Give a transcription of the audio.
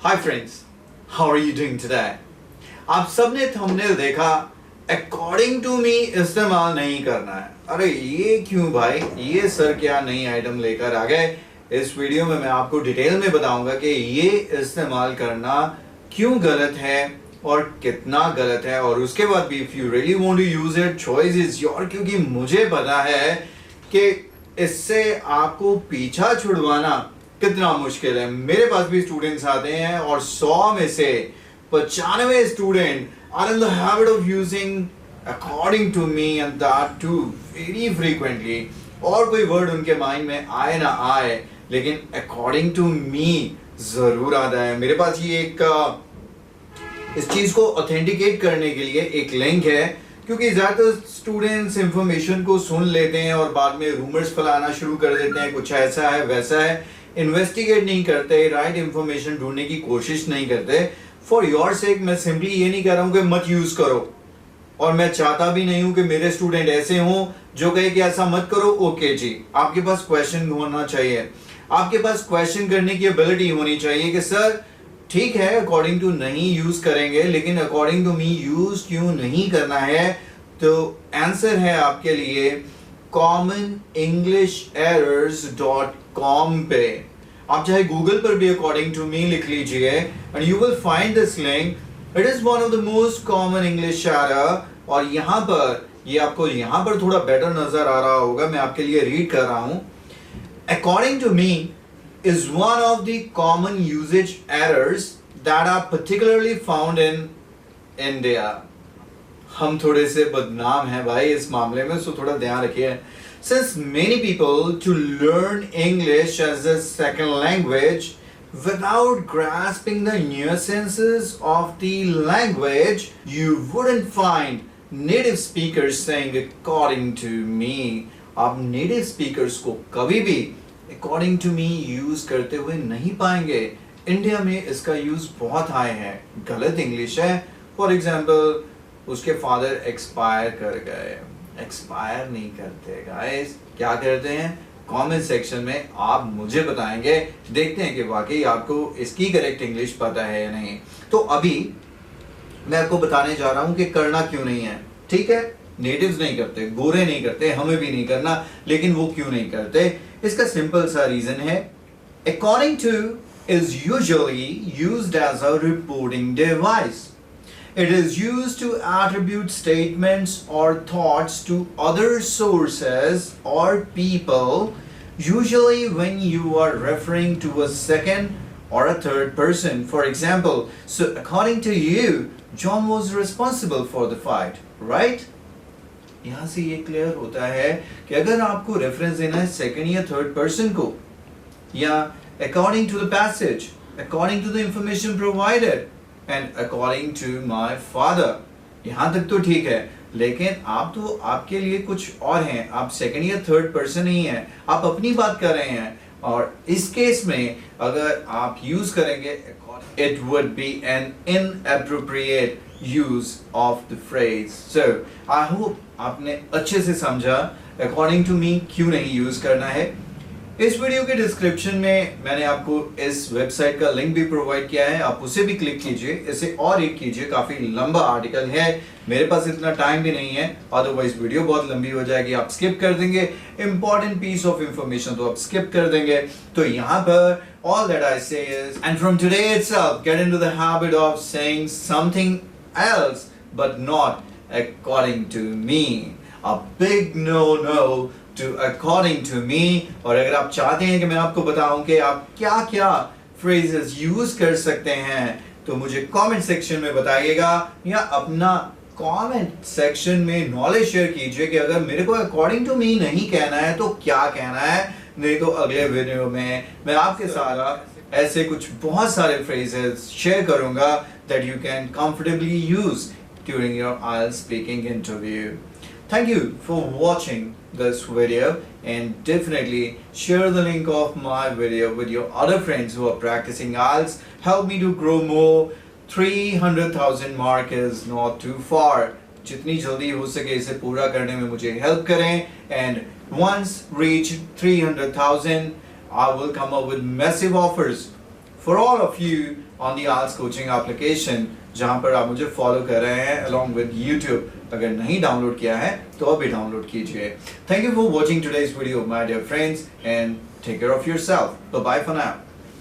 Hi friends, how are you doing today? आप सबने thumbnail देखा अकॉर्डिंग टू मी इस्तेमाल नहीं करना है। अरे ये क्यों भाई, ये सर क्या नई आइटम लेकर आ गए। इस वीडियो में मैं आपको डिटेल में बताऊंगा कि ये इस्तेमाल करना क्यों गलत है और कितना गलत है, और उसके बाद भी if you really want to use it choice is your, क्योंकि मुझे पता है कि इससे आपको पीछा छुड़वाना कितना मुश्किल है। मेरे पास भी स्टूडेंट्स आते हैं और 100 में से 95 student are in the habit of using according to me and that too very frequently. और कोई वर्ड उनके माइंड में आए ना आए, लेकिन अकॉर्डिंग टू मी जरूर आता है। मेरे पास ये एक इस चीज को ऑथेंटिकेट करने के लिए एक लिंक है, क्योंकि ज्यादातर स्टूडेंट्स इंफॉर्मेशन को सुन लेते हैं और बाद में रूमर्स फैलाना शुरू कर देते हैं, कुछ ऐसा है वैसा है, इन्वेस्टिगेट नहीं करते, राइट इंफॉर्मेशन ढूंढने की कोशिश नहीं करते। फॉर योर सेक मैं सिंपली ये नहीं कह रहा हूं कि मत यूज करो, और मैं चाहता भी नहीं हूं कि मेरे स्टूडेंट ऐसे हों जो कहे कि ऐसा मत करो। ओके जी, आपके पास क्वेश्चन होना चाहिए, आपके पास क्वेश्चन करने की एबिलिटी होनी चाहिए कि सर ठीक है अकॉर्डिंग टू नहीं यूज करेंगे, लेकिन अकॉर्डिंग टू मी यूज क्यों नहीं करना है। तो आंसर है आपके लिए commonenglisherrors.com पे। आप चाहे गूगल पर भी अकॉर्डिंग टू मी लिख लीजिए and you will find this link. It is one of the most common English error, और यहाँ पर ये आपको यहाँ पर थोड़ा बेटर नजर आ रहा होगा, मैं आपके लिए रीड कर रहा हूं। According to me is one of the common usage errors that are particularly found in India. हम थोड़े से बदनाम हैं भाई इस मामले में, सो थोड़ा ध्यान रखिए। Since many people to learn English as a second language without grasping the nuances of the language, you wouldn't find native speakers saying according to me. आप native speakers को कभी भी अकॉर्डिंग टू मी यूज करते हुए नहीं पाएंगे। India में इसका यूज बहुत हाई है, गलत इंग्लिश है। फॉर एग्जाम्पल उसके फादर एक्सपायर कर गए, एक्सपायर नहीं करते गाइस, क्या करते हैं? कमेंट सेक्शन में आप मुझे बताएंगे, देखते हैं कि वाकई आपको इसकी करेक्ट इंग्लिश पता है या नहीं। तो अभी मैं आपको बताने जा रहा हूं कि करना क्यों नहीं है। ठीक है, नेटिव्स नहीं करते, गोरे नहीं करते, हमें भी नहीं करना, लेकिन वो क्यों नहीं करते? इसका सिंपल सा रीजन है, according to is usually used as a reporting device. It is used to attribute statements or thoughts to other sources or people, usually when you are referring to a second or a third person. For example, so according to you, John was responsible for the fight, right? यहां से ये clear होता है कि अगर आपको reference देना है सेकंड या थर्ड पर्सन को, या according to the passage, according to the information provided and according to my father, यहां तक तो ठीक है, लेकिन आप तो आपके लिए कुछ और हैं, आप सेकंड या थर्ड पर्सन ही हैं, आप अपनी बात कर रहे हैं। और इस केस में अगर आप यूज करेंगे it would be an inappropriate use of the phrase. So I hope आपने अच्छे से समझा according to me क्यों नहीं यूज करना है। इस वीडियो के डिस्क्रिप्शन में मैंने आपको इस वेबसाइट का लिंक भी प्रोवाइड किया है, आप उसे भी क्लिक कीजिए, इसे और एक कीजिए, काफी लंबा आर्टिकल है, मेरे पास इतना टाइम भी नहीं है, अदरवाइज वीडियो बहुत लंबी हो जाएगी, आप स्किप कर देंगे, इंपॉर्टेंट पीस ऑफ इंफॉर्मेशन तो आप स्किप कर देंगे। तो यहाँ पर all that I say is, and from today itself get into the habit of saying something else but not according to me. A big no to according to me. और अगर आप चाहते हैं कि मैं आपको बताऊं कि आप क्या क्या phrases यूज कर सकते हैं, तो मुझे कमेंट सेक्शन में बताइएगा, या अपना कमेंट सेक्शन में नॉलेज शेयर कीजिए कि अगर मेरे को अकॉर्डिंग टू मी नहीं कहना है तो क्या कहना है। नहीं तो अगले वीडियो में मैं आपके साथ ऐसे कुछ बहुत सारे phrases शेयर करूंगा that you can comfortably use during your IELTS speaking interview. Thank you for watching this video, and definitely share the link of my video with your other friends who are practicing IELTS. Help me to grow more. 300,000 mark is not too far. जितनी जल्दी हो सके इसे पूरा करने में मुझे help करें, and once reach 300,000 I will come up with massive offers for all of you on the arts coaching application, जहां पर आप मुझे फॉलो कर रहे हैं अलॉन्ग विद यूट्यूब। अगर नहीं डाउनलोड किया है तो अभी डाउनलोड कीजिए। Thank you for watching today's video my dear friends, and take care of yourself. Bye for now.